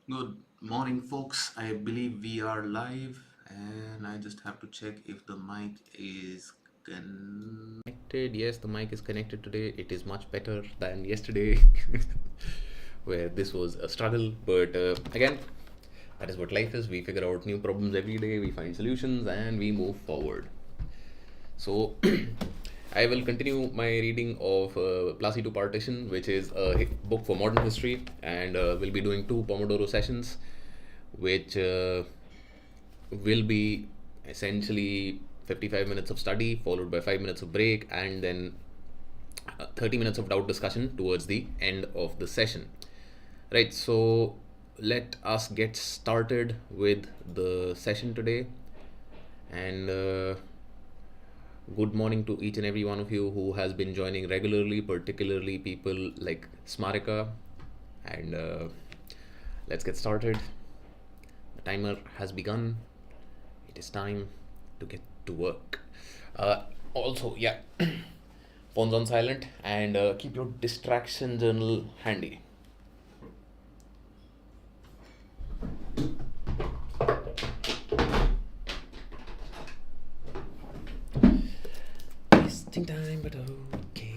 Good morning, folks. I believe we are live, and I just have to check if the mic is connected. Yes, the mic is connected today. It is much better than yesterday, where this was a struggle. But again, that is what life is. We figure out new problems every day, we find solutions, and we move forward. So, I will continue my reading of Placido Partition, which is a book for modern history, and we'll be doing two Pomodoro sessions, which will be essentially 55 minutes of study, followed by 5 minutes of break, and then 30 minutes of doubt discussion towards the end of the session. Right, so let us get started with the session today. And good morning to each and every one of you who has been joining regularly, particularly people like Smarika. And let's get started. The timer has begun. It is time to get to work. Also, yeah, phones on silent and keep your distraction journal handy. Wasting time, but okay.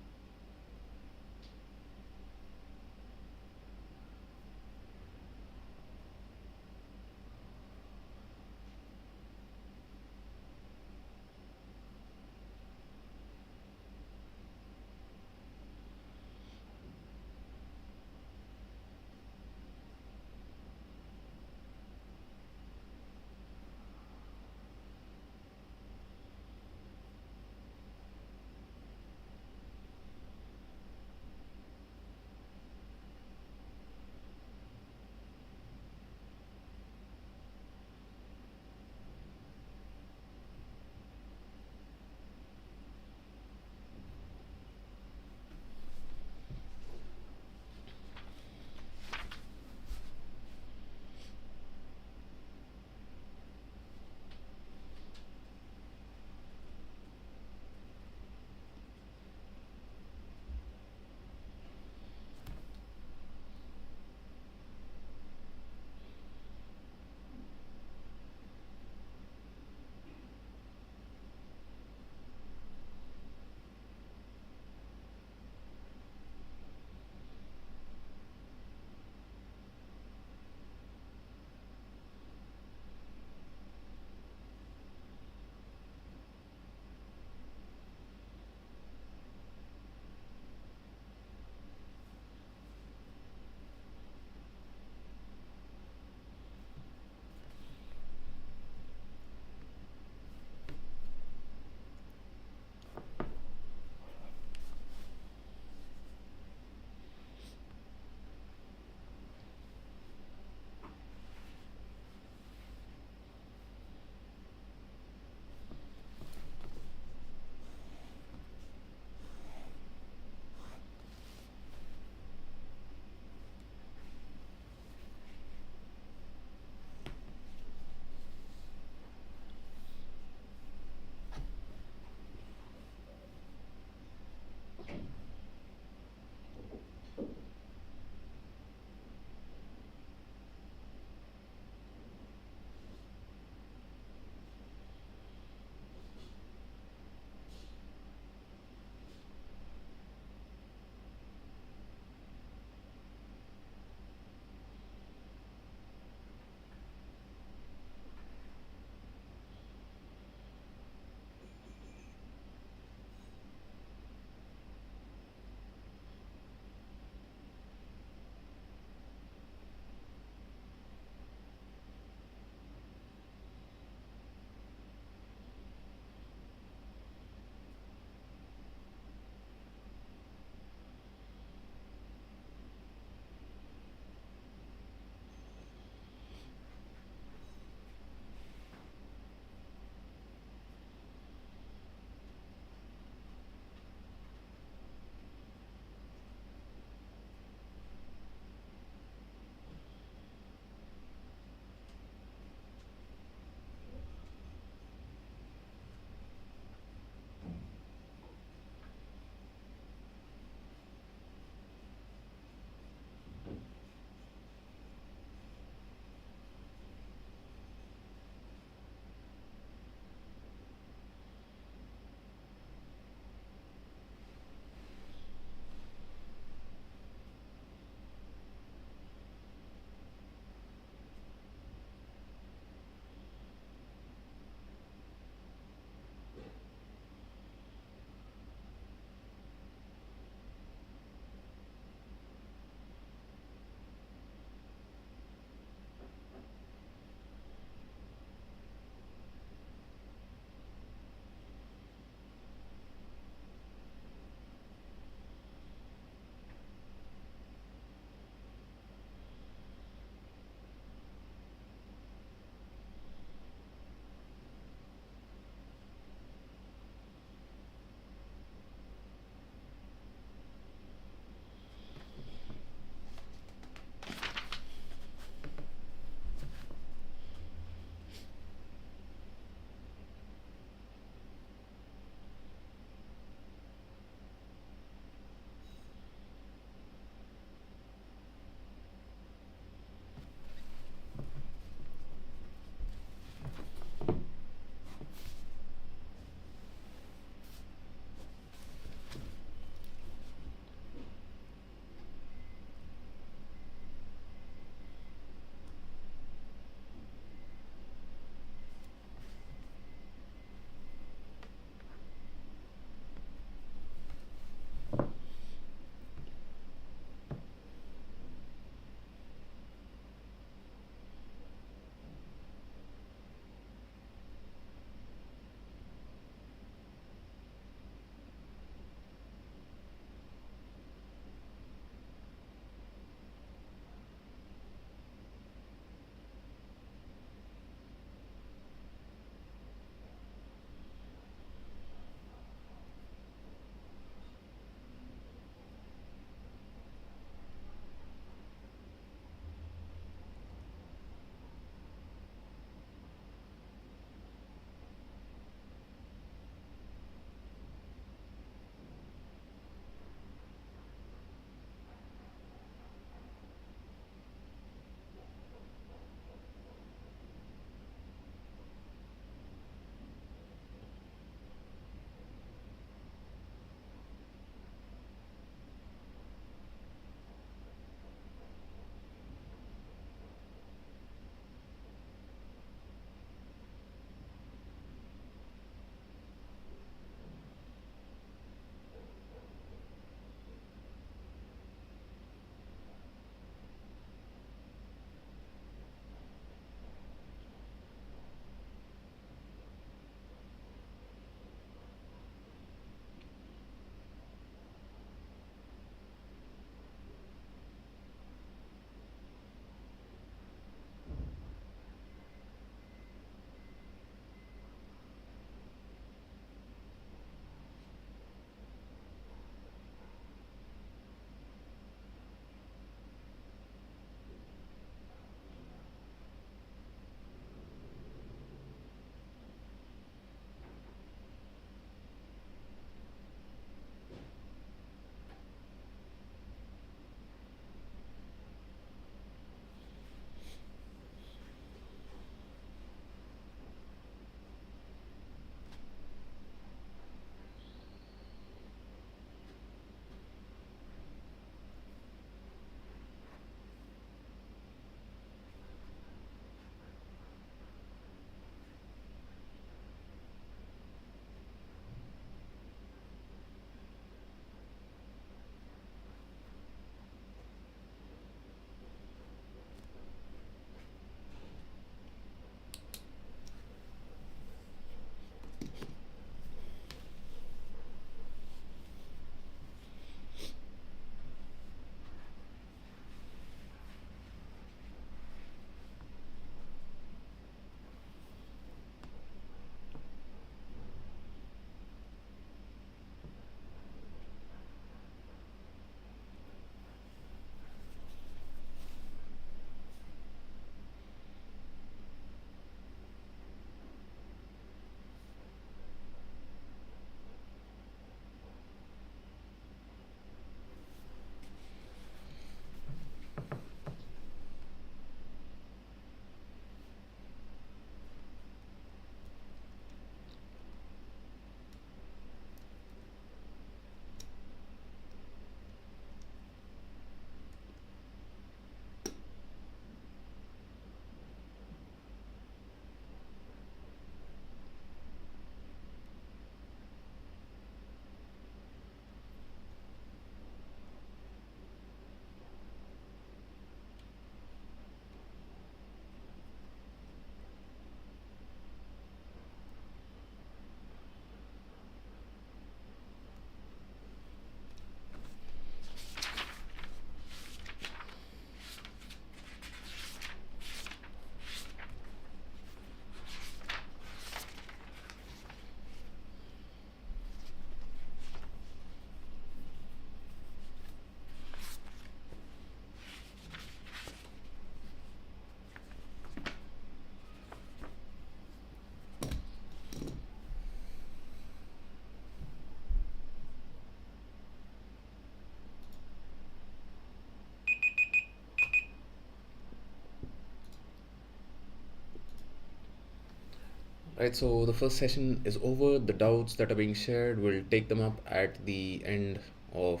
Right, so the first session is over. The doubts that are being shared, we'll take them up at the end of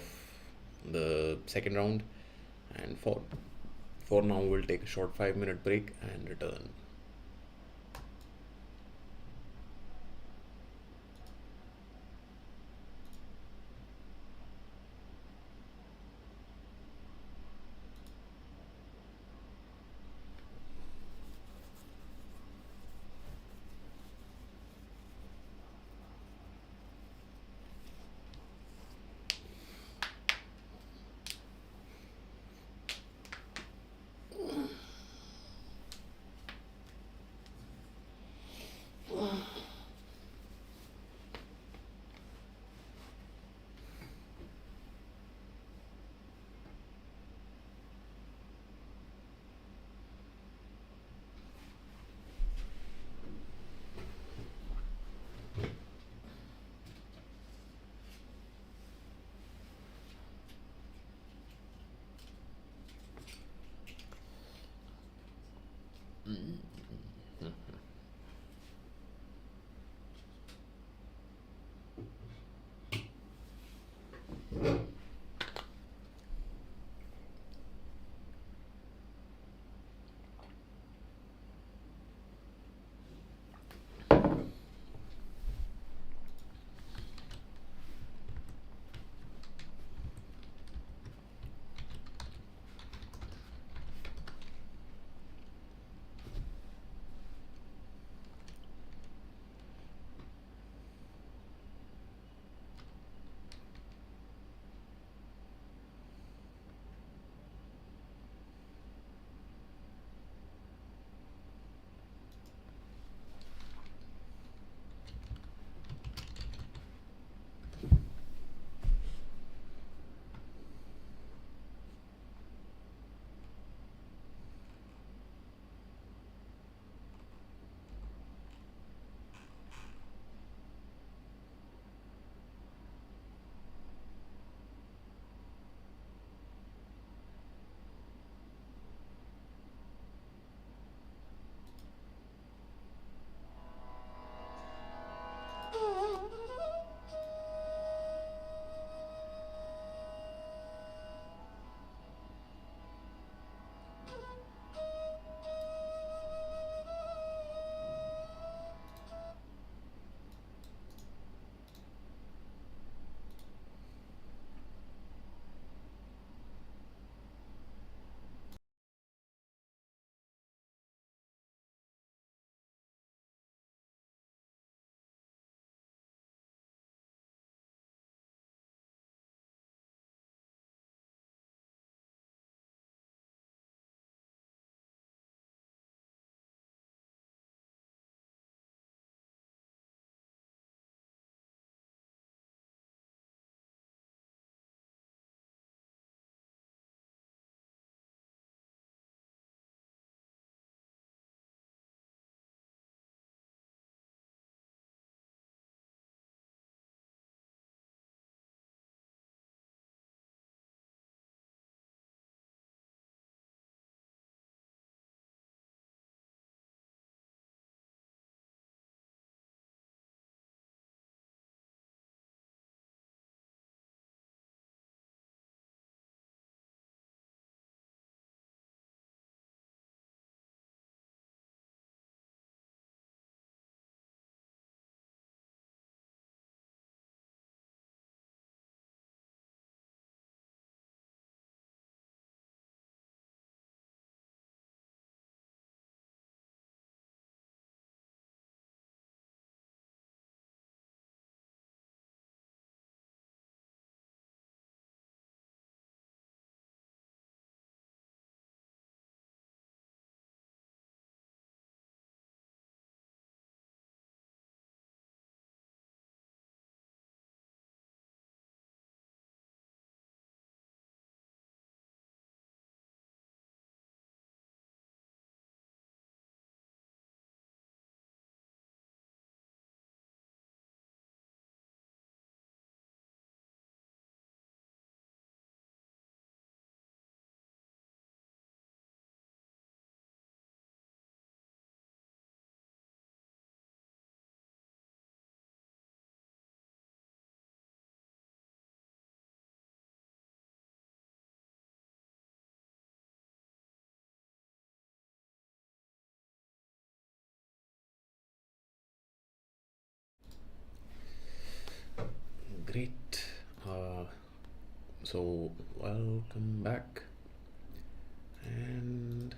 the second round. And for now, we'll take a short 5-minute break and return. Great. Uh, so, welcome back. And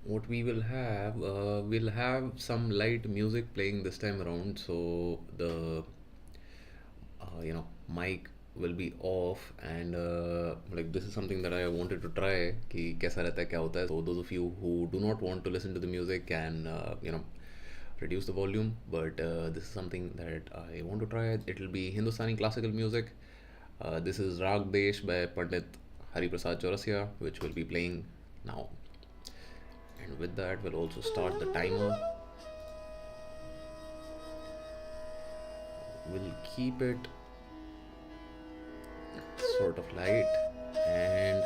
what we'll have some light music playing this time around. So the mic will be off, and like this is something that I wanted to try कि कैसा रहता है क्या होता है. So those of you who do not want to listen to the music can reduce the volume, but this is something that I want to try. It will be Hindustani classical music. This is Rag Desh by Pandit Hari Prasad Chaurasia, which will be playing now. And with that, we'll also start the timer. We'll keep it sort of light, and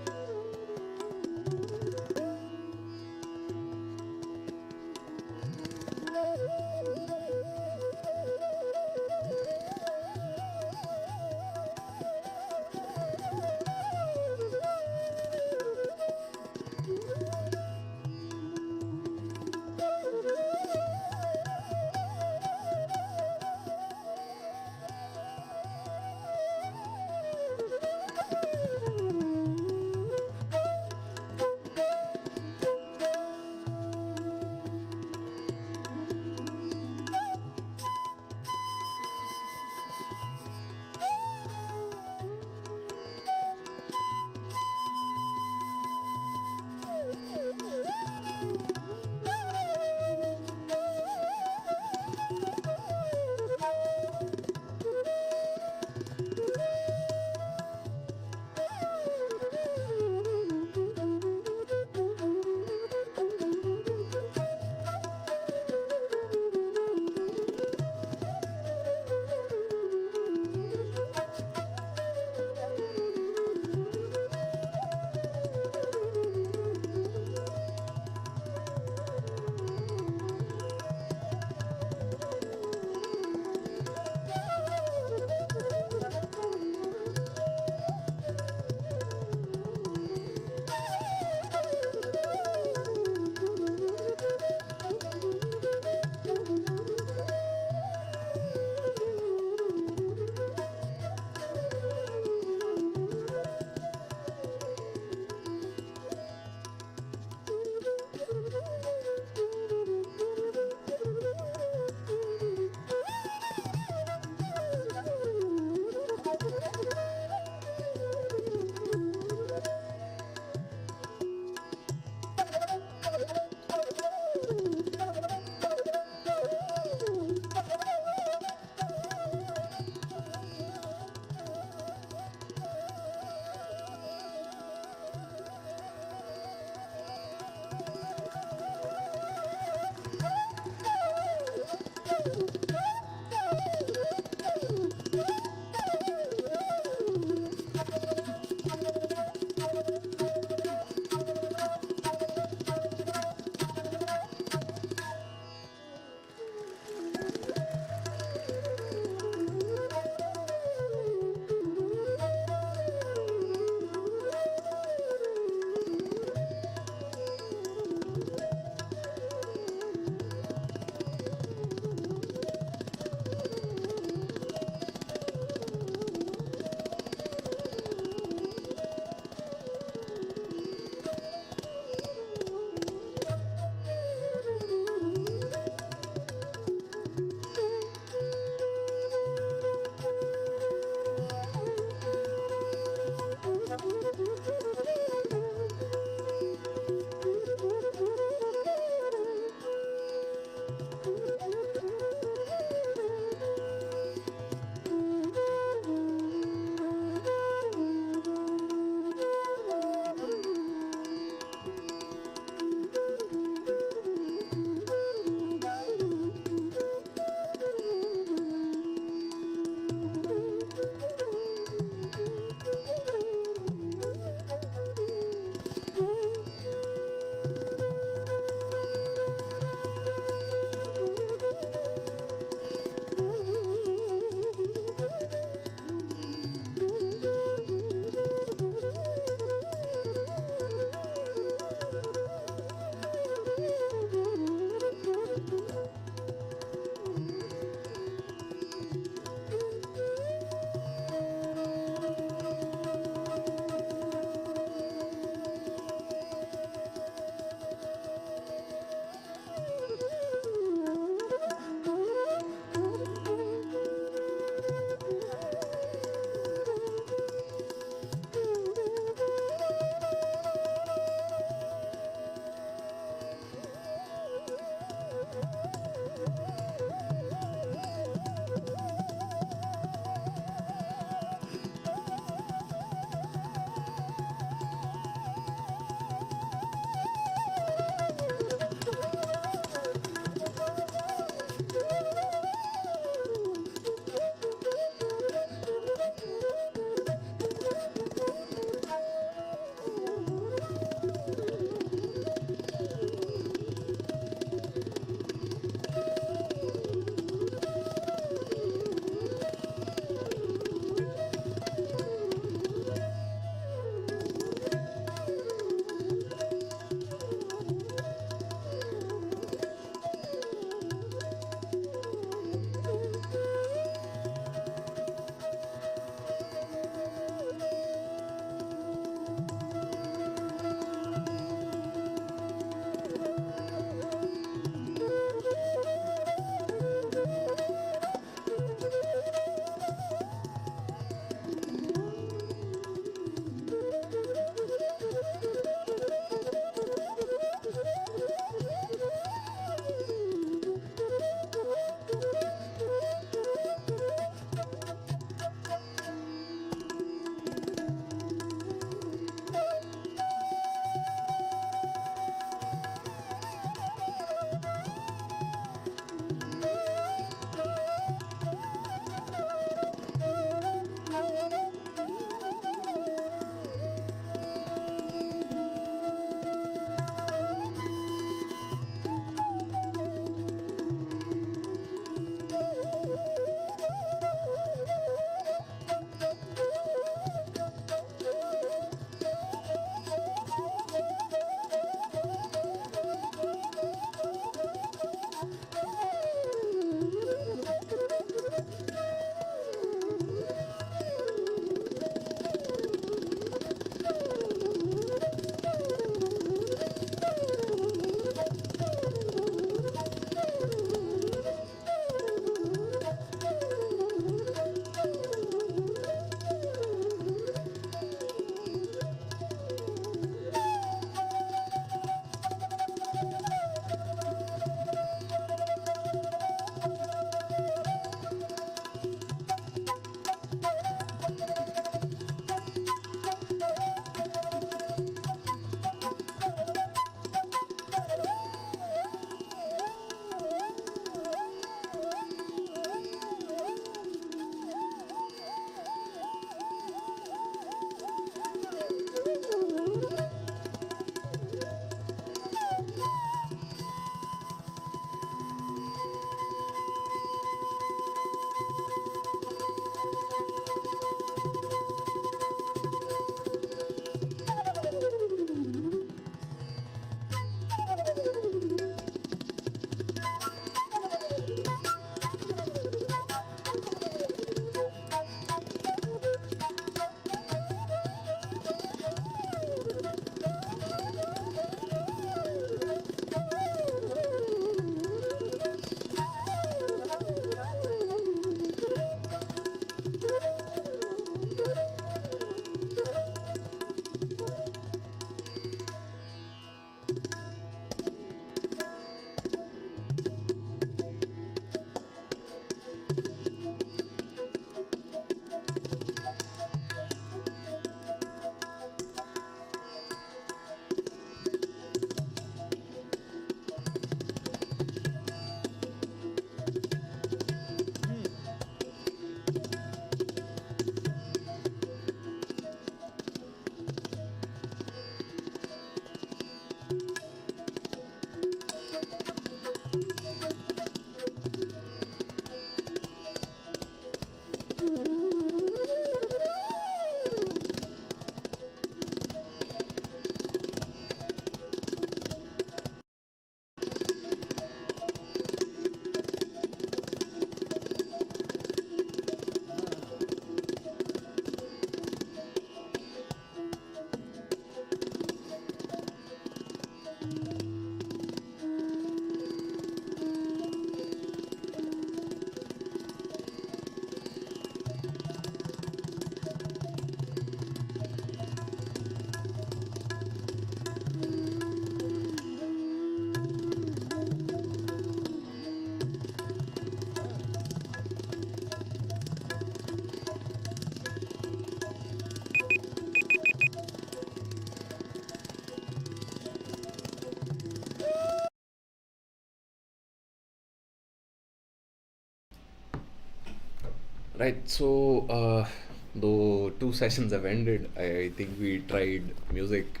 Right, so though two sessions have ended, I think we tried music.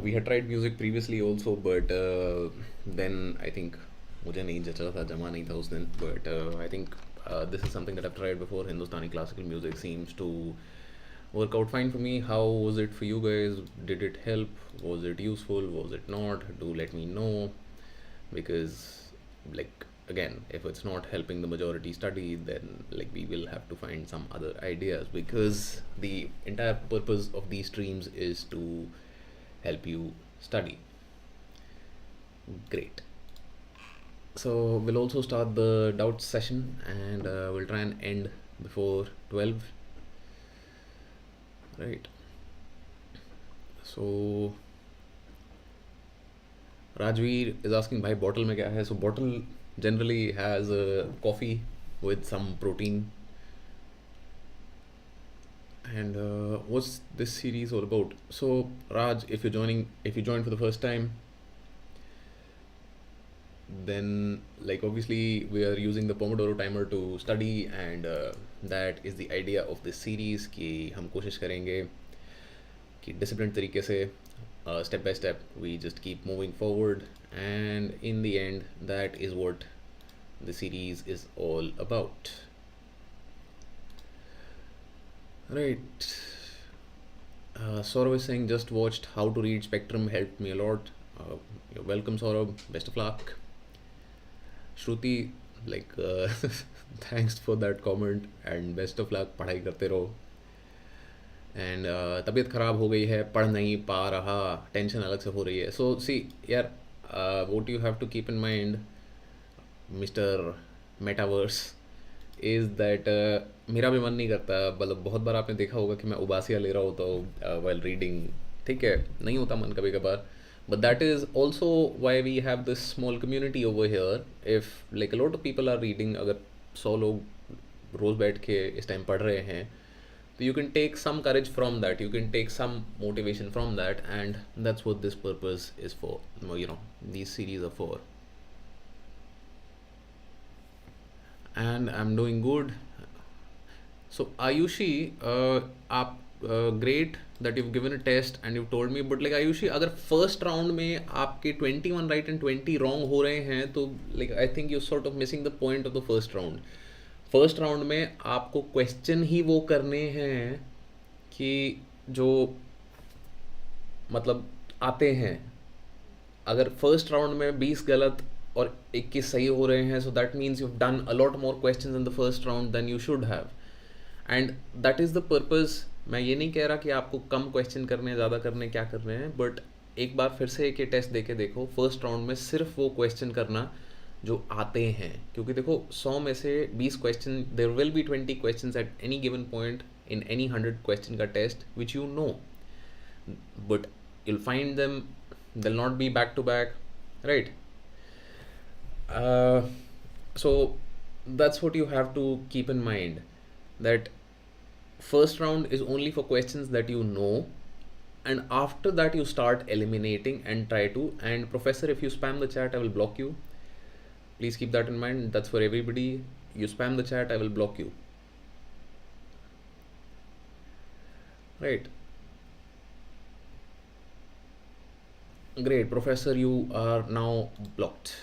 We had tried music previously also, but then I think मुझे नहीं जच रहा था, जमा नहीं था उस दिन. But I think this is something that I've tried before. Hindustani classical music seems to work out fine for me. How was it for you guys? Did it help? Was it useful? Was it not? Do let me know, because like again, if it's not helping the majority study, then like we will have to find some other ideas, because the entire purpose of these streams is to help you study. Great. So we'll also start the doubts session, and we'll try and end before 12. Right. So Rajveer is asking, bhai bottle mein kya hai? So bottle generally has coffee with some protein. And what's this series all about? So Raj, if you joined for the first time, then like obviously we are using the Pomodoro timer to study, and that is the idea of this series कि हम कोशिश करेंगे कि disciplined तरीके से step by step we just keep moving forward, and in the end that is what the series is all about. Right. Saurav is saying, just watched How to Read Spectrum, helped me a lot. You're welcome, Saurav. Best of luck. Shruti, like, thanks for that comment and best of luck. पढ़ाई करते रहो. And तबीयत ख़राब हो गई है, पढ़ नहीं पा रहा, टेंशन अलग से हो रही है. सो सी यार, what you have to keep in mind mister metaverse is that मेरा भी मन नहीं करता. मतलब बहुत बार आपने देखा होगा कि मैं उबासियाँ ले रहा होता हूँ वाइल रीडिंग. ठीक है, नहीं होता मन कभी कभार, but that is also why we have this small community over here. If like a lot of people are reading, अगर 100 लोग रोज़ बैठ के इस टाइम पढ़ रहे हैं, so you can take some courage from that, you can take some motivation from that, and that's what this purpose is for. You know, these series are for. And I'm doing good. So Ayushi, आप great that you've given a test and you've told me, but like Ayushi, अगर first round में आपके 21 right and 20 wrong हो रहे हैं, तो like I think you're sort of missing the point of the first round. First round में आपको question ही वो करने हैं कि जो मतलब आते हैं. अगर फर्स्ट राउंड में 20 गलत और 21 सही हो रहे हैं, so that means you have done a lot more questions in the first round than you should have, and that is the purpose. मैं ये नहीं कह रहा कि आपको कम क्वेश्चन करने, ज़्यादा करने, क्या करने हैं, बट एक बार फिर से एक ये टेस्ट दे के देखो. फर्स्ट राउंड में सिर्फ वो क्वेश्चन करना जो आते हैं, क्योंकि देखो 100 में से 20 question, there will be 20 questions at any given point in any 100 question का test which you know, but you'll find them, they'll not be back to back, right? So that's what you have to keep in mind, that first round is only for questions that you know, and after that you start eliminating and try to. And professor, if you spam the chat, I will block you. Please keep that in mind. That's for everybody. You spam the chat, I will block you. Right. Great, professor, you are now blocked.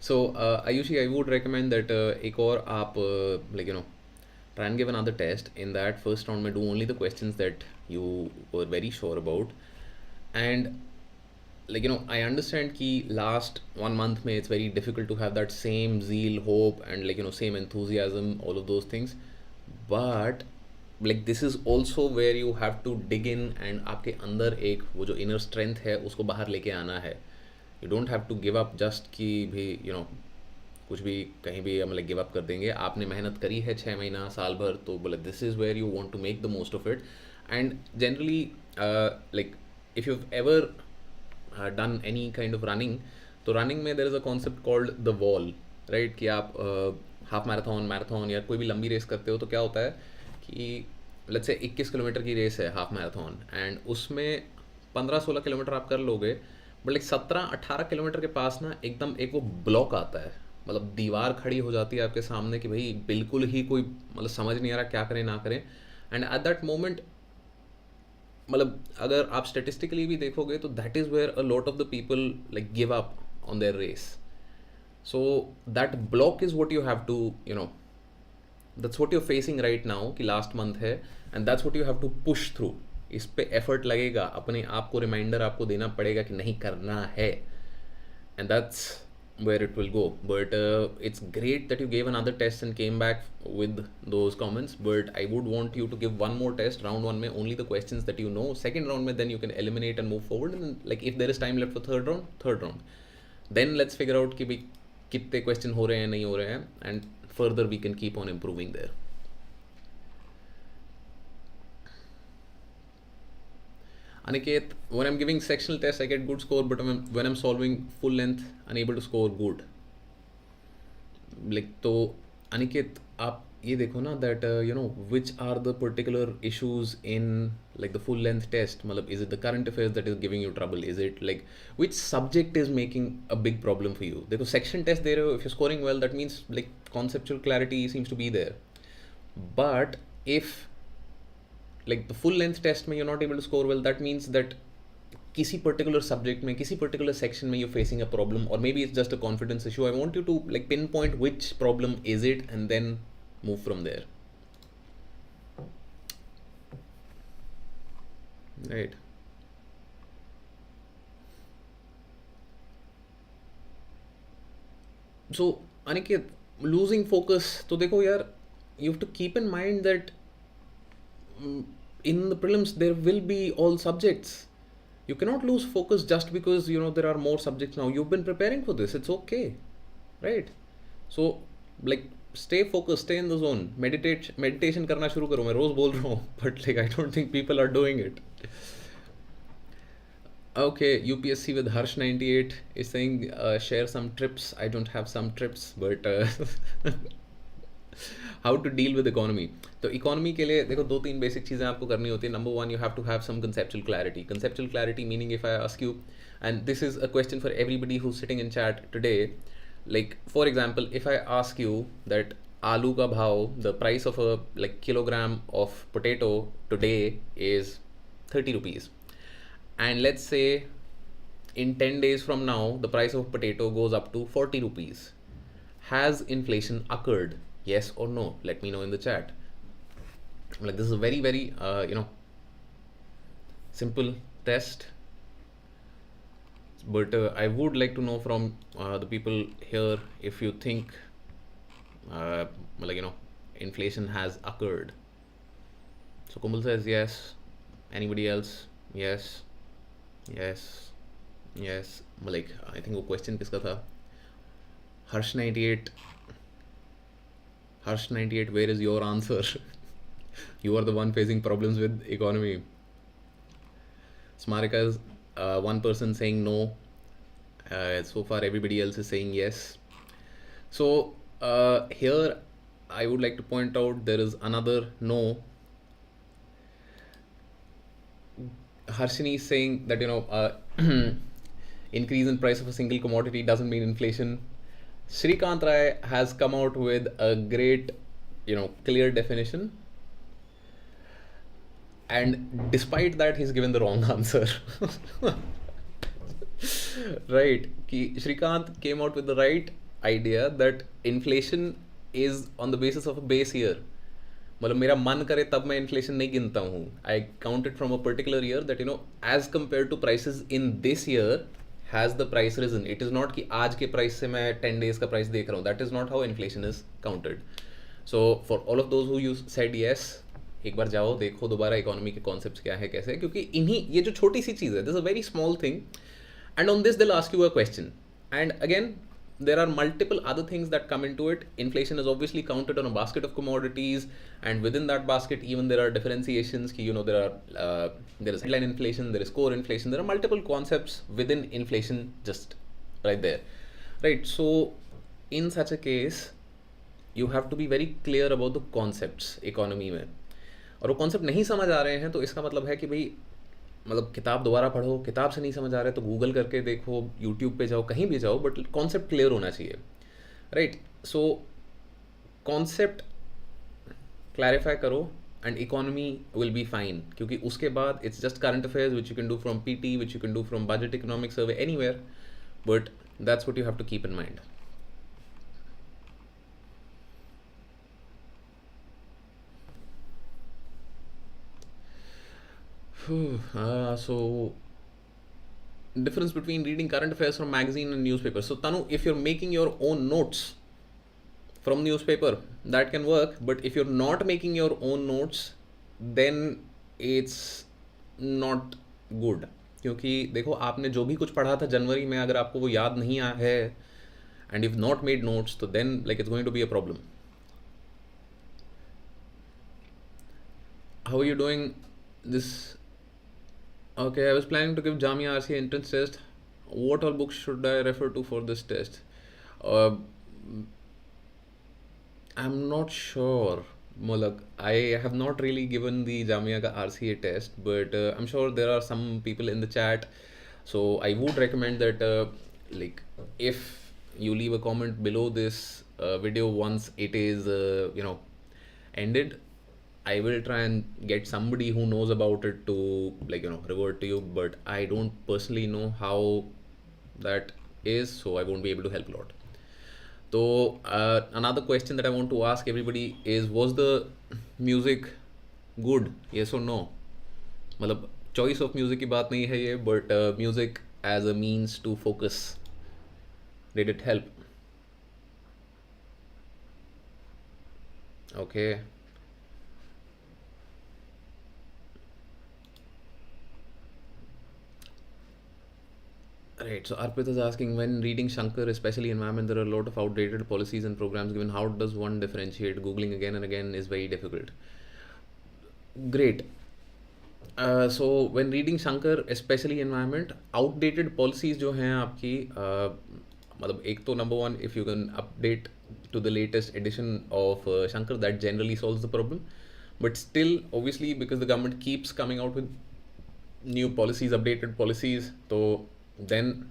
So Ayushi, I would recommend that एक और आप like you know, try and give another test. In that first round में do only the questions that you were very sure about, and like you know, I understand कि last 1 month में it's very difficult to have that same zeal, hope, and like you know, same enthusiasm, all of those things, but like this is also where you have to dig in, and आपके अंदर एक वो जो inner strength है उसको बाहर लेके आना है. You don't have to give up just कि भी you know, कुछ भी कहीं भी मतलब गिव अप कर देंगे. आपने मेहनत करी है 6 महीना, साल भर, तो बोले this is where you want to make the most of it. And generally like if you ever done any kind of running, तो रनिंग में there is a concept called the wall. Right कि आप half marathon या कोई भी लंबी race करते हो तो क्या होता है कि लेट्स से 21 किलोमीटर की रेस है हाफ मैराथन, एंड उसमें 15-16 किलोमीटर आप कर लोगे, बट लाइक 17-18 किलोमीटर के पास ना एकदम एक वो ब्लॉक आता है, मतलब दीवार खड़ी हो जाती है आपके सामने कि भाई बिल्कुल ही कोई मतलब समझ नहीं आ रहा क्या करें ना करें। एंड एट दैट मोमेंट मतलब अगर आप स्टेटिस्टिकली भी देखोगे तो that is where a lot of the people like give up on their race. So that block is what you have to, that's what you're facing right now कि last month है, and that's what you have to push through. इस पे effort लगेगा, अपने आप को reminder आपको देना पड़ेगा कि नहीं करना है, and that's where it will go. But it's great that you gave another test and came back with those comments, but I would want you to give one more test, round one में only the questions that you know, second round में then you can eliminate and move forward, and then, like if there is time left for third round, then let's figure out कि भाई कितने question हो रहे हैं नहीं हो रहे हैं, and further we can keep on improving there. Aniket, when I'm giving sectional tests, I get good score, but when I'm solving full length, unable to score good. Like तो अनिकेत आप ये देखो ना that which are the particular issues in like the full length test, मतलब is it the current affairs that is giving you trouble, is it like which subject is making a big problem for you? देखो section test दे रहे हो, if you're scoring well that means like conceptual clarity seems to be there, but if like the full length test में you're not able to score well, that means that किसी particular subject में किसी particular section में you facing a problem, और maybe it's just a confidence issue. I want you to like pinpoint which problem is it and then move from there, right. So Aniket, losing focus, तो देखो यार you have to keep in mind that in the prelims there will be all subjects. You cannot lose focus just because there are more subjects now. You've been preparing for this, it's okay, right? So like stay focused, stay in the zone, meditation karna shuru karo. मैं रोज बोल रहा हूँ but like I don't think people are doing it. Okay, UPSC with Harsh 98 is saying share some trips. I don't have some trips, but how to deal with economy. तो economy के लिए देखो 2-3 basic चीज़ें आपको करनी होती है। नंबर 1, you have to have some conceptual clarity. Conceptual clarity meaning if I ask you, and this is a question for everybody who sitting in chat today, like for example if I ask you that आलू का भाव, the price of a like kilogram of potato today is 30 rupees, and let's say in 10 days from now the price of potato goes up to 40 rupees. Has inflation occurred? Yes or no? Let me know in the chat. Like this is a very very simple test, but I would like to know from the people here if you think inflation has occurred. So Kumbal says yes. Anybody else? Yes, yes, yes. Like I think वो question किसका था? Harsh 98, where is your answer? You are the one facing problems with economy. Smarika is one person saying no. So far everybody else is saying yes. So here I would like to point out there is another no. Harshini is saying that increase in price of a single commodity doesn't mean inflation. Shrikant Rai has come out with a great, clear definition. And despite that, he's given the wrong answer. Right. Shrikant came out with the right idea that inflation is on the basis of a base year. मतलब मेरा मन करे तब मैं inflation नहीं गिनता हूँ. I count it from a particular year that as compare to prices in this year has the price risen. It is not कि आज के प्राइस से मैं 10 days का प्राइस देख रहा हूँ. That is not how inflation is counted. So for all of those who you said yes, एक बार जाओ देखो दोबारा इकोनॉमी के कॉन्सेप्ट्स क्या है कैसे, क्योंकि इन्हीं ये जो छोटी सी चीज़ है, this a very small thing, and on this they will ask you a question. And again there are multiple other things that come into it. Inflation is obviously counted on a basket of commodities, and within that basket even there are differentiations. There is headline inflation, there is core inflation, there are multiple concepts within inflation just right there, right? So in such a case you have to be very clear about the concepts economy में. और वो concept नहीं समझ आ रहे हैं तो इसका मतलब है कि भाई मतलब किताब दोबारा पढ़ो, किताब से नहीं समझ आ रहा है तो गूगल करके देखो, यूट्यूब पे जाओ, कहीं भी जाओ, बट कॉन्सेप्ट क्लियर होना चाहिए, राइट. सो कॉन्सेप्ट क्लैरिफाई करो and economy will be fine, क्योंकि उसके बाद it's just current affairs which you can do from PT, which you can do from budget economic survey, anywhere, but that's what you have to keep in mind. So difference between reading current affairs from magazine and newspaper. So Tanu, if you're making your own notes from newspaper, that can work, but if you're not making your own notes, then it's not good. क्योंकि देखो आपने जो भी कुछ पढ़ा था जनवरी में, अगर आपको वो याद नहीं आया है and you've not made notes, तो then like it's going to be a problem. How are you doing this? Okay, I was planning to give Jamia RCA entrance test. What all books should I refer to for this test? Uh, I'm not sure. Mulak, I have not really given the Jamia ka RCA test, but I'm sure there are some people in the chat. So I would recommend that, like, if you leave a comment below this video once it is, ended, I will try and get somebody who knows about it to, like, revert to you, but I don't personally know how that is, so I won't be able to help a lot. So another question that I want to ask everybody is, was the music good? Yes or no? मतलब choice of music की बात नहीं है ये, but music as a means to focus, did it help? Okay. Right, so Arpit is asking, when reading Shankar, especially environment, there are a lot of outdated policies and programs given. How does one differentiate? Googling again and again is very difficult. Great. So when reading Shankar, especially environment, outdated policies जो हैं आपकी, मतलब एक तो number one, if you can update to the latest edition of Shankar, that generally solves the problem. But still, obviously, because the government keeps coming out with new policies, updated policies, so then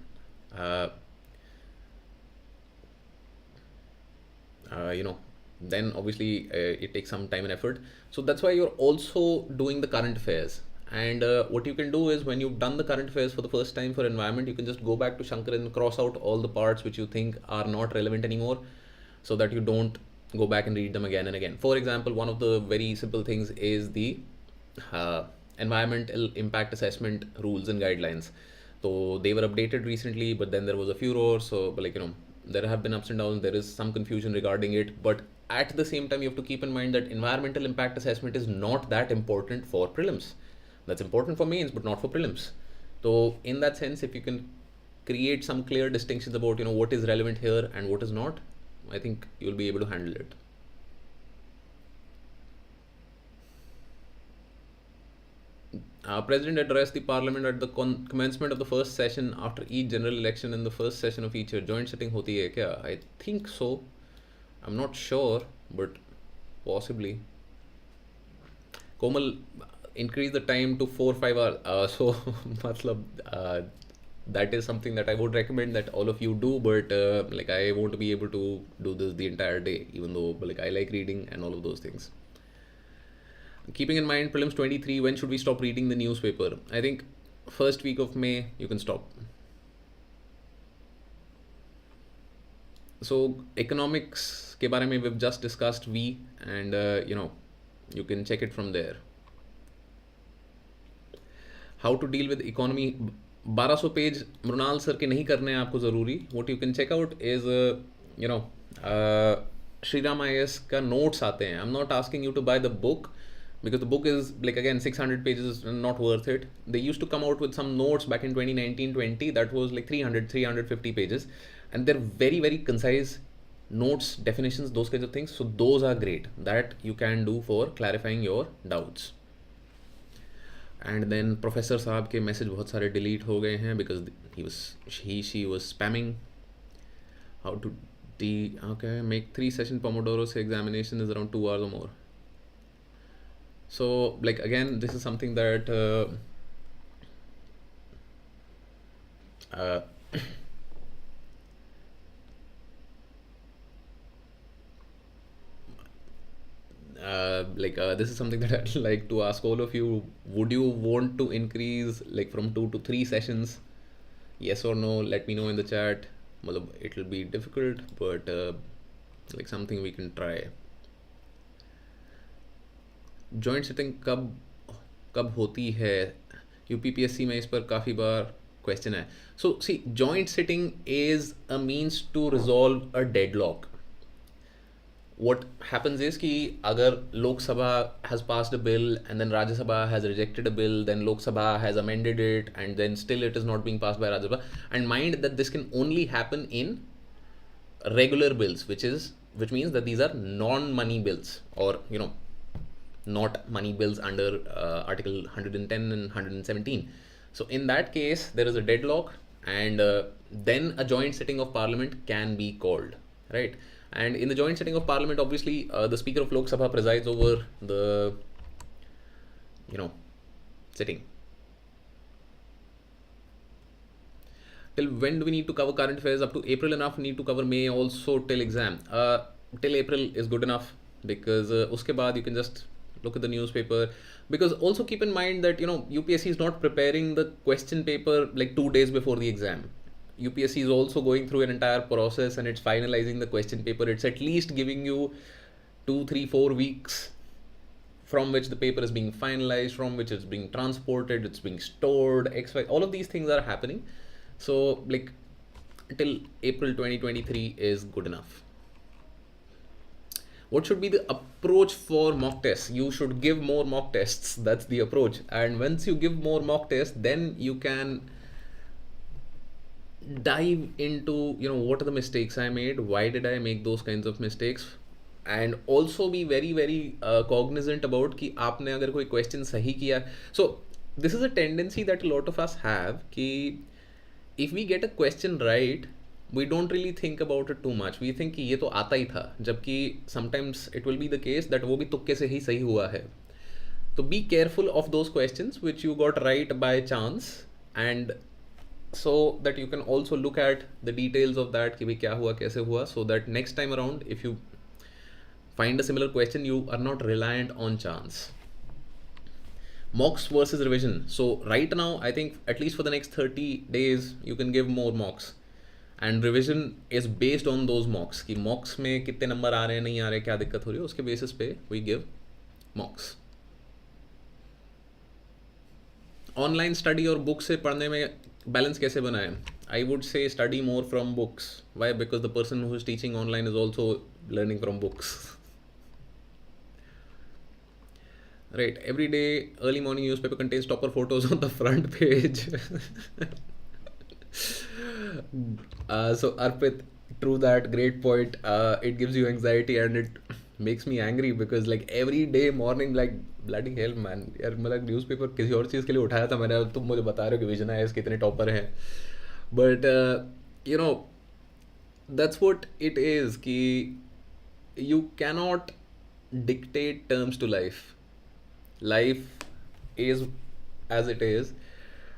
then obviously it takes some time and effort. So that's why you're also doing the current affairs. And what you can do is, when you've done the current affairs for the first time for environment, you can just go back to Shankar and cross out all the parts which you think are not relevant anymore, so that you don't go back and read them again and again. For example, one of the very simple things is the environmental impact assessment rules and guidelines. So they were updated recently, but then there was a furor. So there have been ups and downs. There is some confusion regarding it, but at the same time, you have to keep in mind that environmental impact assessment is not that important for prelims. That's important for mains, but not for prelims. So in that sense, if you can create some clear distinctions about what is relevant here and what is not, I think you'll be able to handle it. President addressed the parliament at the commencement of the first session after each general election in the first session of each year. Joint sitting hoti hai kya? I think so. I'm not sure, but possibly. Komal, increase the time to 4-5 hours. So, matlab, that is something that I would recommend that all of you do, but I won't be able to do this the entire day, even though I like reading and all of those things. Keeping in mind prelims 23, when should we stop reading the newspaper? I think first week of May you can stop. So economics के बारे में we've just discussed V, and you can check it from there. How to deal with economy, 1200 page Mrinal sir के नहीं करने हैं आपको ज़रूरी. What you can check out is Shriram IAS का notes आते हैं. I'm not asking you to buy the book, because the book is again 600 pages, not worth it. They used to come out with some notes back in 2019-20 that was 350 pages, and they're very very concise notes, definitions, those kinds of things. So those are great, that you can do for clarifying your doubts. And then Professor साहब के message बहुत सारे delete हो गए हैं because she was spamming. How to Okay, make 3 session Pomodoro say examination is around 2 hours or more. So like again, this is something that uh, this is something that I'd like to ask all of you. Would you want to increase like from 2 to 3 sessions? Yes or no? Let me know in the chat. It'll be difficult, but like something we can try. Joint sitting कब कब होती है UPPSC में? इस पर काफ़ी बार question है. So see, joint sitting is a means to resolve a deadlock. what happens is कि अगर Lok Sabha has passed a bill and then Rajya Sabha has rejected a bill, then Lok Sabha has amended it and then still it is not being passed by Rajya Sabha. And mind that this can only happen in regular bills, which means that these are non-money bills, or not money bills under Article 110 and 117. So in that case, there is a deadlock, and then a joint sitting of Parliament can be called, right? And in the joint sitting of Parliament, obviously, the Speaker of Lok Sabha presides over the, sitting. Till when do we need to cover current affairs? Up to April enough. Need to cover May also till exam. Till April is good enough, because uske baad you can just look at the newspaper. Because also keep in mind that UPSC is not preparing the question paper like 2 days before the exam. UPSC is also going through an entire process and it's finalizing the question paper. It's at least giving you 2, 3, 4 weeks from which the paper is being finalized, from which it's being transported, it's being stored, XY, all of these things are happening. So like till April 2023 is good enough. What should be the approach for mock tests? You should give more mock tests. That's the approach. And once you give more mock tests, then you can dive into what are the mistakes I made, why did I make those kinds of mistakes, and also be very very cognizant about कि आपने अगर कोई question सही किया. So this is a tendency that a lot of us have कि if we get a question right, we don't really think about it too much. We think कि ये तो आता ही था, जबकि sometimes it will be the case that वो भी तुक्के से ही सही हुआ है. So be careful of those questions which you got right by chance, and so that you can also look at the details of that कि भाई क्या हुआ कैसे हुआ, so that next time around if you find a similar question, you are not reliant on chance. Mocks versus revision. So right now I think at least for the next 30 days you can give more mocks, and revision is based on those mocks कि mocks में कितने number आ रहे हैं नहीं आ रहे, क्या दिक्कत हो रही है, उसके बेसिस पे we give mocks. Online study और बुक से पढ़ने में बैलेंस कैसे बनाएं? I would say study more from books. Why? Because the person who is teaching online is also learning from books. Right, every day early morning newspaper contains topper photos on the front page. So Arpit, true that, great point. It gives you anxiety and it makes me angry because like every day morning, like bloody hell man, यार मतलब newspaper किसी और चीज़ के लिए उठाया था मैंने, तुम मुझे बता रहे हो कि विजन है कितने टॉपर हैं. But that's what it is कि you cannot dictate terms to life. Life is as it is,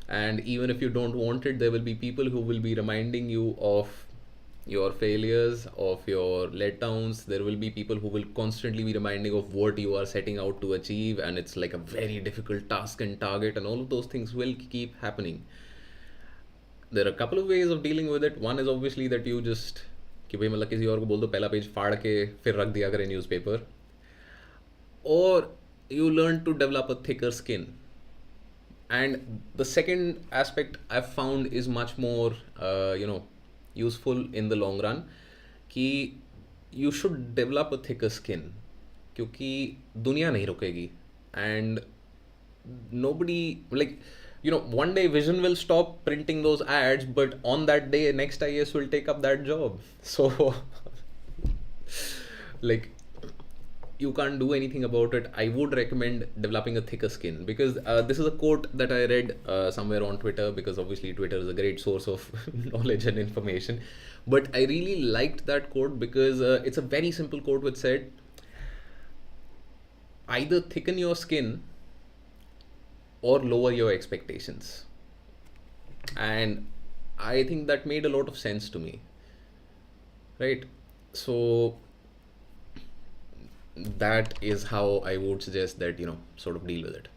and even if you don't want it, there will be people who will be reminding you of your failures, of your letdowns. There will be people who will constantly be reminding of what you are setting out to achieve, and it's like a very difficult task and target, and all of those things will keep happening. There are a couple of ways of dealing with it. One is obviously that you just कि भाई मतलब किसी और को बोल दो पहला page फाड़ के फिर रख दिया करें newspaper, or you learn to develop a thicker skin. And the second aspect I've found is much more useful in the long run कि you should develop a thicker skin, क्योंकि दुनिया नहीं रुकेगी, and nobody like one day Vision will stop printing those ads, but on that day next IAS will take up that job. So like you can't do anything about it, I would recommend developing a thicker skin, because this is a quote that I read somewhere on Twitter, because obviously Twitter is a great source of knowledge and information. But I really liked that quote because it's a very simple quote which said, either thicken your skin or lower your expectations. And I think that made a lot of sense to me, right? So that is how I would suggest that, sort of deal with it.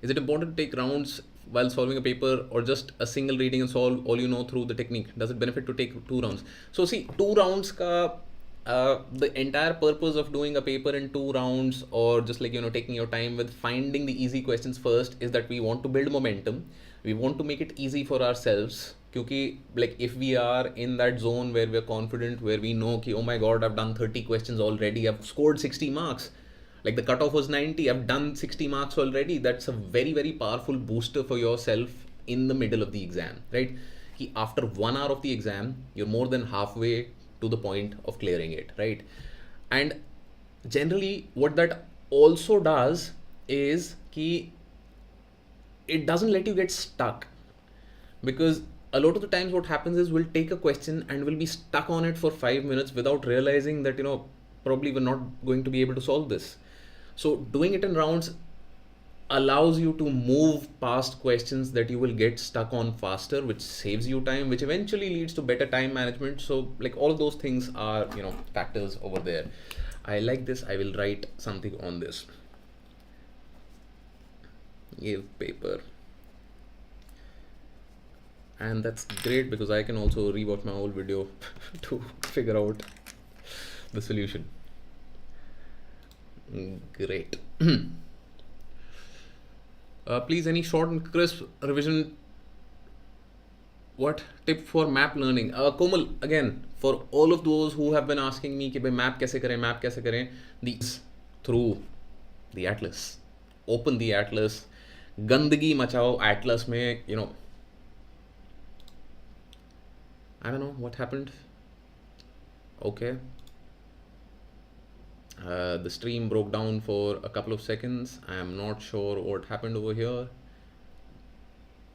Is it important to take rounds while solving a paper, or just a single reading and solve all you know through the technique? Does it benefit to take 2 rounds? So see, 2 rounds ka the entire purpose of doing a paper in 2 rounds, or just like taking your time with finding the easy questions first, is that we want to build momentum. We want to make it easy for ourselves. Because like if we are in that zone where we're confident, where we know ki, oh my god, I've done 30 questions already, I've scored 60 marks, like the cutoff was 90, I've done 60 marks already, that's a very very powerful booster for yourself in the middle of the exam, right? After 1 hour of the exam, you're more than halfway to the point of clearing it, right? And generally what that also does is ki it doesn't let you get stuck. Because a lot of the times what happens is, we'll take a question and we'll be stuck on it for 5 minutes without realizing that probably we're not going to be able to solve this. So doing it in rounds allows you to move past questions that you will get stuck on faster, which saves you time, which eventually leads to better time management. So like all of those things are factors over there. I like this. I will write something on this. Give paper. And that's great, because I can also rewatch my whole video to figure out the solution. Great. Please, any short and crisp revision. What tip for map learning? Komal, again, for all of those who have been asking me कि भाई map कैसे करें, these through the atlas. Open the atlas. गंदगी मचाओ atlas में, I don't know what happened. Okay. The stream broke down for a couple of seconds. I am not sure what happened over here.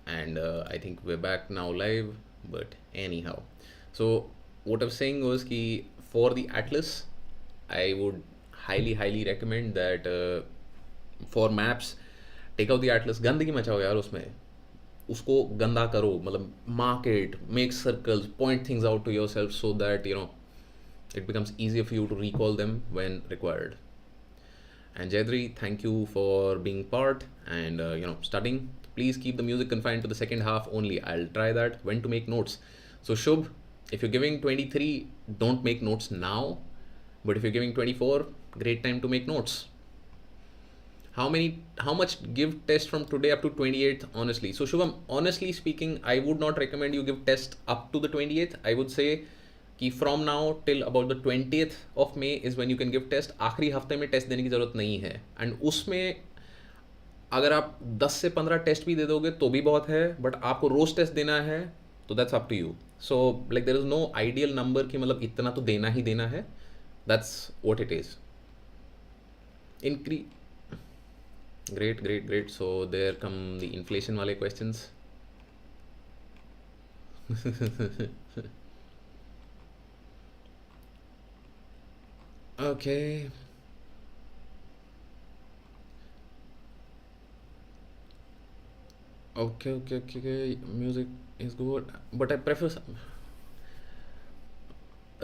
And I think we're back now live, but anyhow. So what I was saying was कि for the atlas, I would highly recommend that for maps, take out the atlas. गंदगी मचाओ यार उसमें. उसको गंदा करो, मतलब mark it, make circles, point things out to yourself, so that it becomes easier for you to recall them when required. And Jayadri, thank you for being part and studying. Please keep the music confined to the second half only. I'll try that. When to make notes. So Shubh, if you're giving 23, don't make notes now. But if you're giving 24, great time to make notes. How much give test from today up to 28th, honestly? So Shubham, honestly speaking, I would not recommend you give test up to the 28th. I would say कि from now till about the 20th of May is when you can give test. आखिरी हफ्ते में test देने की ज़रूरत नहीं है. And उसमें अगर आप 10 से 15 टेस्ट भी दे दोगे तो भी बहुत है, बट आपको रोज टेस्ट देना है तो that's up to you. So like there is no ideal number कि मतलब इतना तो देना ही देना है. That's what it is. Great. So there come the inflation wale questions. Okay. Okay. Music is good, but I prefer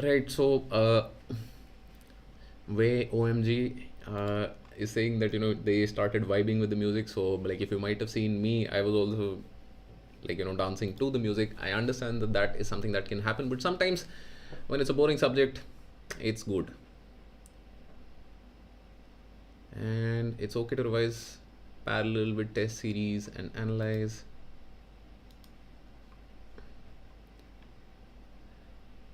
right. So way OMG is saying that they started vibing with the music. So like if you might have seen me, I was also like dancing to the music. I understand that is something that can happen, but sometimes when it's a boring subject, it's good. And it's okay to revise parallel with test series and analyze.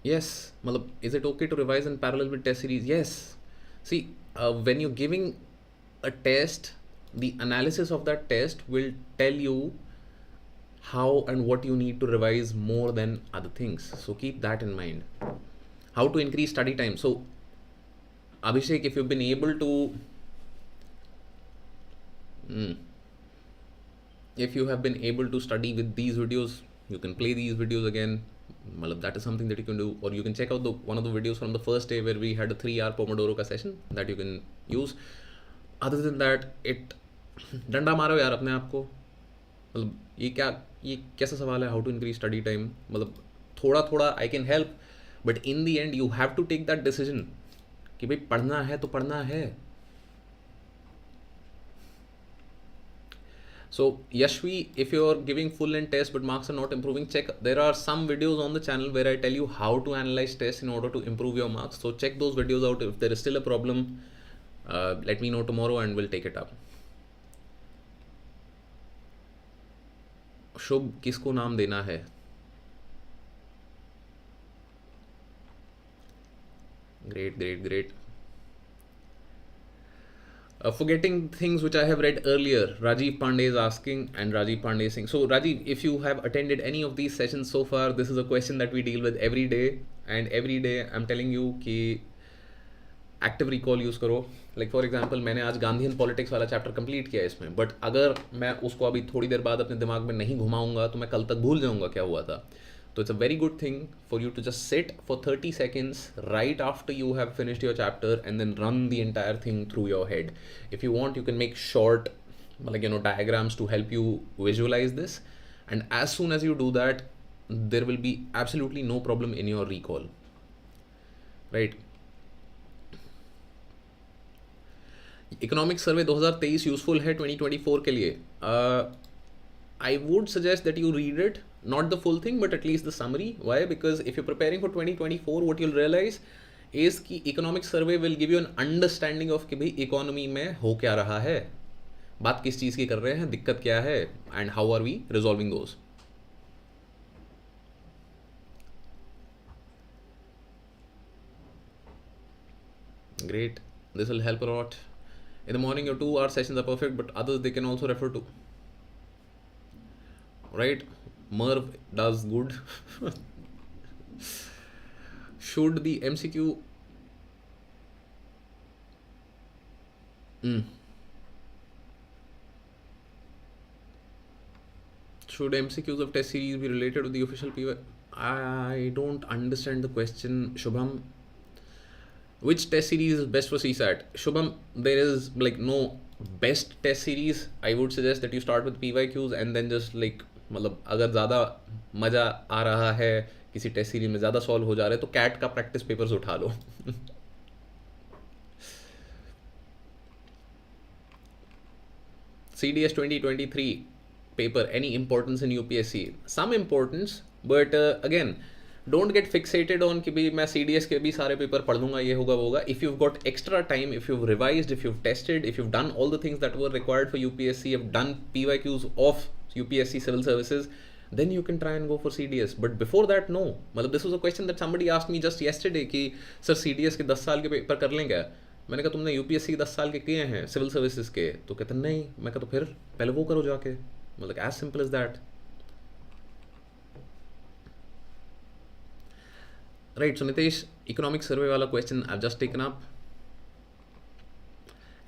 Yes, is it okay to revise in parallel with test series? Yes. See, when you're giving a test, the analysis of that test will tell you how and what you need to revise more than other things. So keep that in mind. How to increase study time? So Abhishek, if you've been able to, if you have been able to study with these videos, you can play these videos again. Malab, that is something that you can do, or you can check out the one of the videos from the first day where we had a 3 hour Pomodoro ka session that you can use. Other than that, it डंडा मारो यार अपने आप को. मतलब ये कैसा सवाल है, how to increase study time. मतलब थोड़ा थोड़ा I can help, but in the end you have to take that decision कि भाई पढ़ना है तो पढ़ना है. So Yashvi, if you're giving full length test but marks are not improving, check. There are some videos on the channel where I tell you how to analyze tests in order to improve your marks. So check those videos out. If there is still a problem, let me know tomorrow and we'll take it up. शुभ किसको नाम देना है? Great. Forgetting things which I have read earlier, Rajiv Pandey is asking, and Rajiv Pandey is saying, so Rajiv, if you have attended any of these sessions so far, this is a question that we deal with every day, and every day I'm telling you कि active recall use करो. Like for example मैंने आज Gandhian politics वाला chapter complete किया इसमें, but अगर मैं उसको अभी थोड़ी देर बाद अपने दिमाग में नहीं घुमाऊंगा तो मैं कल तक भूल जाऊंगा क्या हुआ था. तो it's a very good thing for you to just sit for 30 seconds right after you have finished your chapter and then run the entire thing through your head. If you want, you can make short diagrams to help you visualize this, and as soon as you do that, there will be absolutely no problem in your recall, right? Economic survey 2023 useful है 2024 के लिए. I would suggest that you read it, not the full thing but at least the summary. Why? Because if you preparing for 2024, what you'll realise is कि economic survey will give you an understanding of कि भाई economy में हो क्या रहा है, बात किस चीज़ की कर रहे हैं, दिक्कत क्या है, and how are we resolving those. Great. This will help a lot. In the morning, your 2 hour sessions are perfect, but others they can also refer to. Right? Merv does good. Should the MCQ. Should MCQs of test series be related to the official PY? I don't understand the question, Shubham. Which test series is best for CSAT? Shubham, there is like no best test series. I would suggest that you start with PYQs and then just like मतलब अगर ज़्यादा मज़ा आ रहा है किसी test series में, ज़्यादा solve हो जा रहे हैं, तो कैट का प्रैक्टिस पेपर्स उठा लो. CDS 2023 paper, any importance in UPSC? Some importance, but again, don't get fixated on कि भाई मैं CDS के भी सारे पेपर पढ़ लूँगा, ये होगा वो होगा. If you've got extra time, if you've revised, if you've tested, if you've done all the things that were required for UPSC, you've done PYQs of UPSC Civil Services, then you can try and go for CDS. But before that, no. मतलब this was a question that somebody asked me just yesterday कि sir CDS के 10 साल के paper कर लेंगे. मैंने कहा तुमने UPSC के 10 साल के किए हैं सिविल सर्विसेज के? तो कहते नहीं. मैं कहा तो फिर पहले वो करो जाके. मतलब as simple as that. Right, so Nitesh, economic survey वाला question I've just taken up.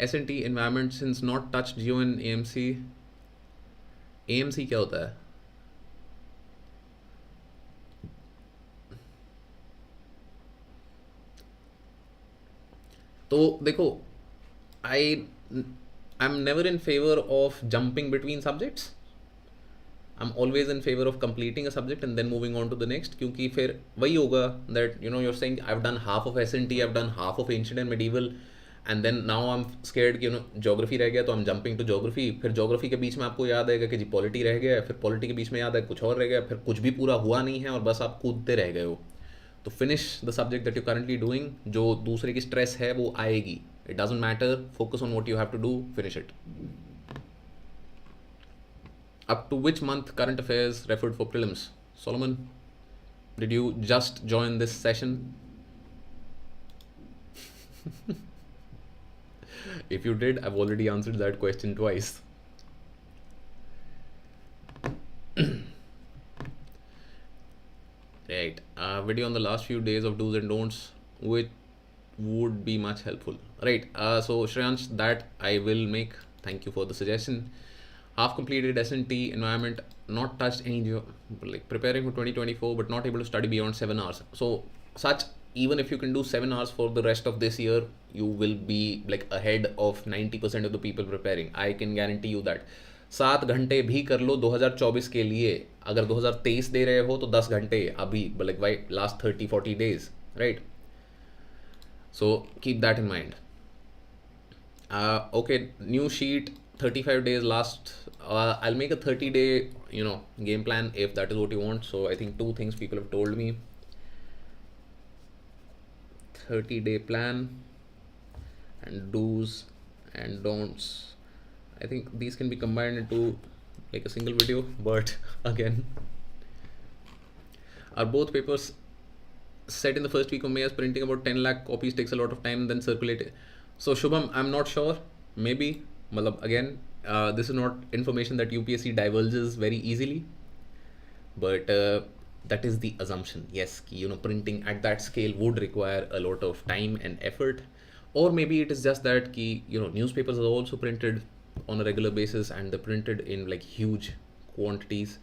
S&T environment since not touched Geo and AMC. AMC क्या होता है? तो देखो, I'm never in favor of jumping between subjects. I'm always in favor of completing a subject and then moving on to the next, क्योंकि फिर वही होगा that you're saying I've done half of S&T, I've done half of ancient and medieval, and then now I'm scared कि geography रह गया तो I'm jumping to geography. फिर geography के बीच में आपको याद आएगा कि जी polity रह गया, फिर polity के बीच में याद आएगा कुछ और रह गया, फिर कुछ भी पूरा हुआ नहीं है और बस आप कूदते रह गए हो. तो finish the subject that you're currently doing. जो दूसरे की stress है वो आएगी. It doesn't matter. Focus on what you have to do. Finish it. Up to which month current affairs referred for prelims? Solomon, did you just join this session? If you did, I've already answered that question twice. Right. Video on the last few days of do's and don'ts. would be much helpful. Right. So Shreyansh, that I will make. Thank you for the suggestion. Half completed S&T environment, not touched any like preparing for 2024, but not able to study beyond 7 hours. So such, even if you can do 7 hours for the rest of this year, you will be like ahead of 90% of the people preparing. I can guarantee you that. 7 घंटे भी कर लो 2024 के लिए, अगर 2023 दे रहे हो तो 10 घंटे अभी, like by last 30-40 days, right? So keep that in mind. Okay, new sheet, 35 days last. I'll make a 30-day, game plan if that is what you want. So I think two things people have told me. 30-day plan and do's and don'ts. I think these can be combined into like a single video, but again, are both papers set in the first week of May, as printing about 10 lakh copies takes a lot of time, then circulate it? So Shubham, I'm not sure. Maybe. Again, this is not information that UPSC divulges very easily, but that is the assumption. Yes, printing at that scale would require a lot of time and effort, or maybe it is just that newspapers are also printed on a regular basis and they're printed in like huge quantities.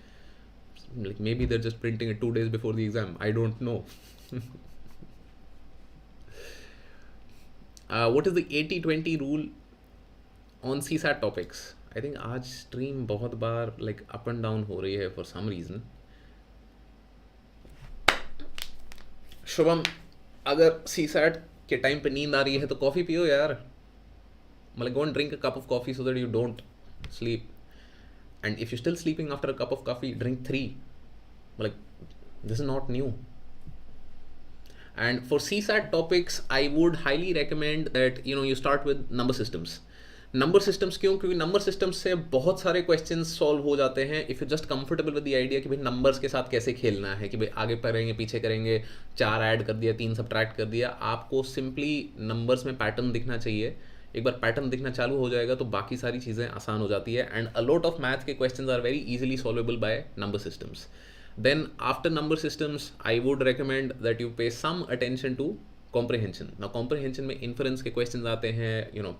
Like maybe they're just printing it 2 days before the exam. I don't know. What is the 80-20 rule on CSAT topics? I think आज stream बहुत बार like up and down हो रही है for some reason. Shubham, अगर CSAT के time पे नींद आ रही है तो कॉफ़ी पियो यार. Go and drink a cup of coffee so that you don't sleep. And if you're still sleeping after a cup of coffee, drink 3. This is not new. And for CSAT topics, I would highly recommend that you start with number systems. Number systems क्यों? क्योंकि number systems से बहुत सारे questions solve हो जाते हैं if you just comfortable with the idea कि भाई नंबर्स के साथ कैसे खेलना है, कि भाई आगे करेंगे पीछे करेंगे, 4 ऐड कर दिया 3 सब्ट्रैक्ट कर दिया. आपको सिंपली नंबर्स में पैटर्न दिखना चाहिए. एक बार पैटर्न दिखना चालू हो जाएगा तो बाकी सारी चीज़ें आसान हो जाती है. And a lot of math के questions are very easily solvable by number systems. Then after number systems, I would recommend that you pay some attention to comprehension. Now comprehension में inference के questions आते हैं,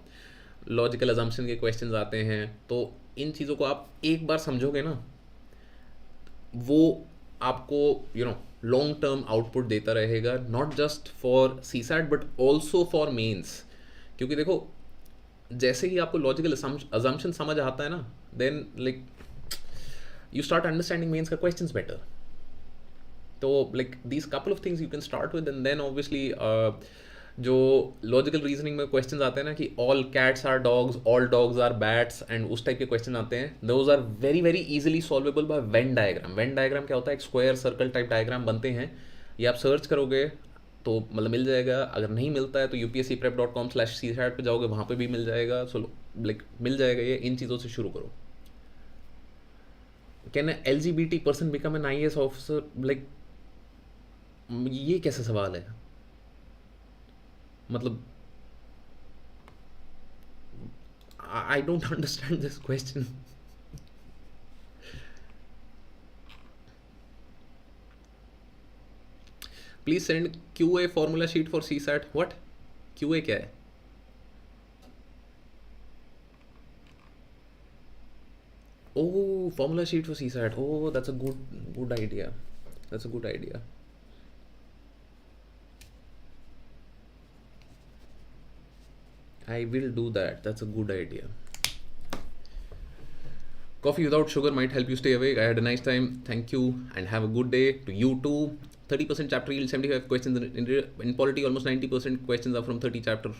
logical assumption के questions आते हैं. तो इन चीज़ों को आप एक बार समझोगे ना, वो आपको long term output देता रहेगा, not just for CSAT but also for mains. क्योंकि देखो, जैसे ही आपको logical assumption समझ आता है ना, then like you start understanding mains ka questions better. So like these couple of things you can start with, and then obviously जो logical reasoning में questions आते हैं ना कि all cats are dogs, all dogs are bats, and उस type के question आते हैं, those are very very easily solvable by Venn diagram. Venn diagram क्या होता है? एक square circle type diagram बनते हैं, ये आप search करोगे तो मिल जाएगा. अगर नहीं मिलता है तो upscprep.com/csat पे जाओगे, वहाँ पे भी मिल जाएगा. So like मिल जाएगा. ये इन चीज़ों से शुरू करो. Can an LGBT person become an IAS officer? Like ये कैसा सवाल है? I don't understand this question. Please send QA formula sheet for CSAT. What? QA क्या है? Oh, formula sheet for CSAT. Oh, that's a good idea. That's a good idea. I will do that. That's a good idea. Coffee without sugar might help you stay awake. I had a nice time. Thank you and have a good day to you too. 30% chapter yield, 75 questions in polity. Almost 90% questions are from 30 chapter.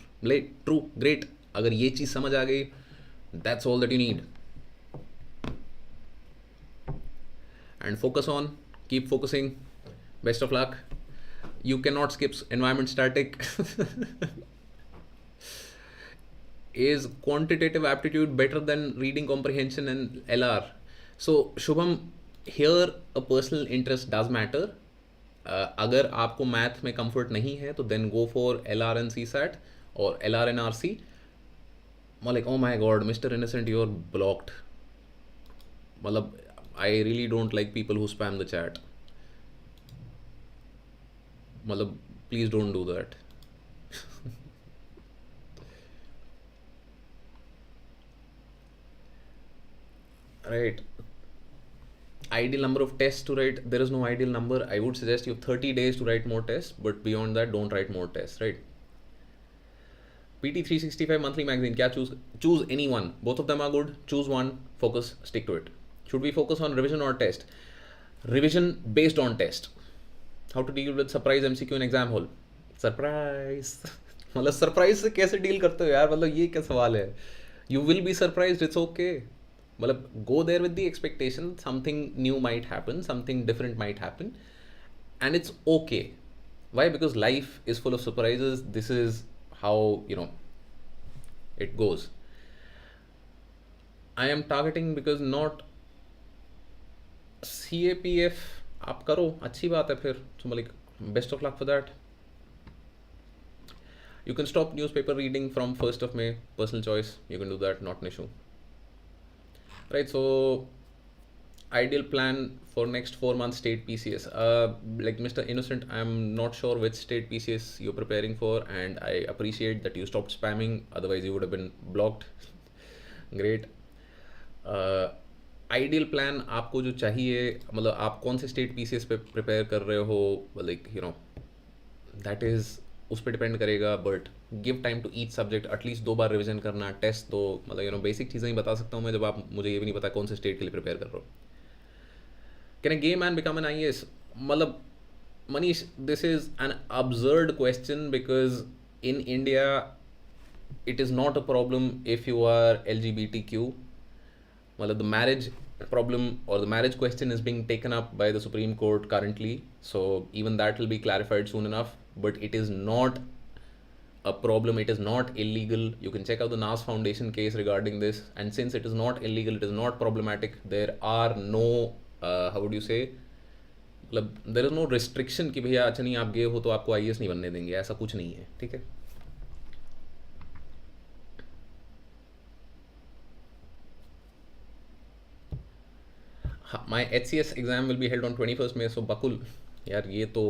True. Great. अगर ये चीज़ समझ आ गई, that's all that you need. And focus on, keep focusing. Best of luck. You cannot skip environment static. Is quantitative aptitude better than reading comprehension and LR? So Shubham, here a personal interest does matter. अगर आपको math में comfort नहीं है तो then go for LR and CSAT or LR and RC. like oh my god, Mr. Innocent, you're blocked. I really don't like people who spam the chat. Please don't do that. right? Ideal number of tests to write, there is no ideal number. I would suggest you 30 days to write more tests, but beyond that don't write more tests, right? PT 365 monthly magazine, kya choose any one, both of them are good, choose one, focus, stick to it. Should we focus on revision or test? Revision based on test. How to deal with surprise MCQ in exam hall? Surprise. मतलब surprise से कैसे deal करते हो यार, मतलब ये क्या सवाल है? You will be surprise, it's okay. मतलब go there with the expectation something new might happen, something different might happen, and it's okay. Why? Because life is full of surprises. This is how, you know, it goes. I am targeting because not CAPF. आप करो, अच्छी बात है फिर. So like best of luck for that. You can stop newspaper reading from 1st of May, personal choice. You can do that, not an issue. Right, so ideal plan for next 4 months state PCS. Like Mr. Innocent, I'm not sure which state PCS you're preparing for, and I appreciate that you stopped spamming, otherwise you would have been blocked. Great. Ideal plan आपको जो चाहिए, मतलब आप कौन से state PCS पे prepare कर रहे हो, like you know, that is उस पर डिपेंड करेगा. But give time to each subject, at least 2 बार रिविजन करना, टेस्ट दो. मतलब यू नो बेसिक चीज़ें ही बता सकता हूँ मैं, जब आप मुझे ये भी नहीं पता कौन से स्टेट के लिए प्रिपेयर कर रहे हो. Can a gay man become an IAS? मतलब Manish, this is an absurd question, because in India it is not a problem if you are LGBTQ. Well, the marriage problem or the marriage question is being taken up by the Supreme Court currently, so even that will be clarified soon enough. But it is not a problem, it is not illegal. You can check out the NAS Foundation case regarding this, and since it is not illegal, it is not problematic. There are no how would you say, मतलब there is no restriction कि भैया अच्छा नहीं आप गे हो तो आपको IAS नहीं बनने देंगे, ऐसा कुछ नहीं है. ठीक है. My HCS exam will be held on 21st May, so बकुल यार ये तो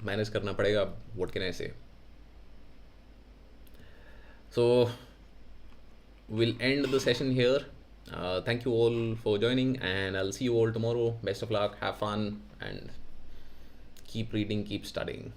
मैनेज करना पड़ेगा. What can I say? So we'll end the session here. Thank you all for joining, and I'll see you all tomorrow. Best of luck, have fun, and keep reading, keep studying.